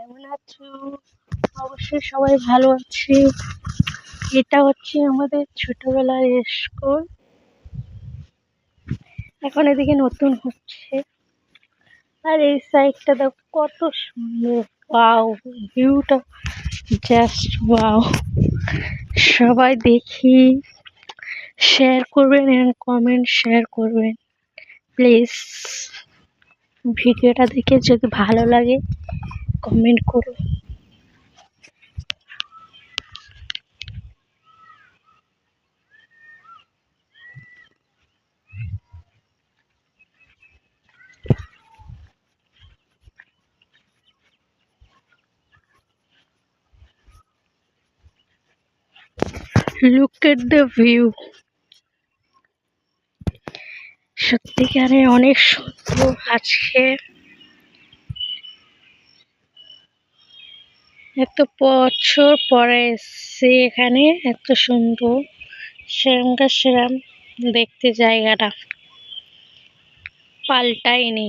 কেমন আছো? অবশ্যই সবাই ভালো আছে। এটা হচ্ছে আমাদের ছোটবেলার স্কুল। এখন এদিকে নতুন হচ্ছে। আর এই সাইডটা দেখো কত সুন্দর। ওয়াও, ভিউটা জাস্ট ওয়াও। সবাই দেখি, শেয়ার করবেন এন্ড কমেন্ট শেয়ার করবেন প্লিজ। ভিডিওটা দেখে যদি ভালো লাগে কমেন্ট করো। Look at the view. সত্যিকারে অনেক সুন্দর। আজকে এত বছর পরে এসছি এখানে, এত সুন্দর। সেরম দেখতে জায়গাটা পাল্টায়নি।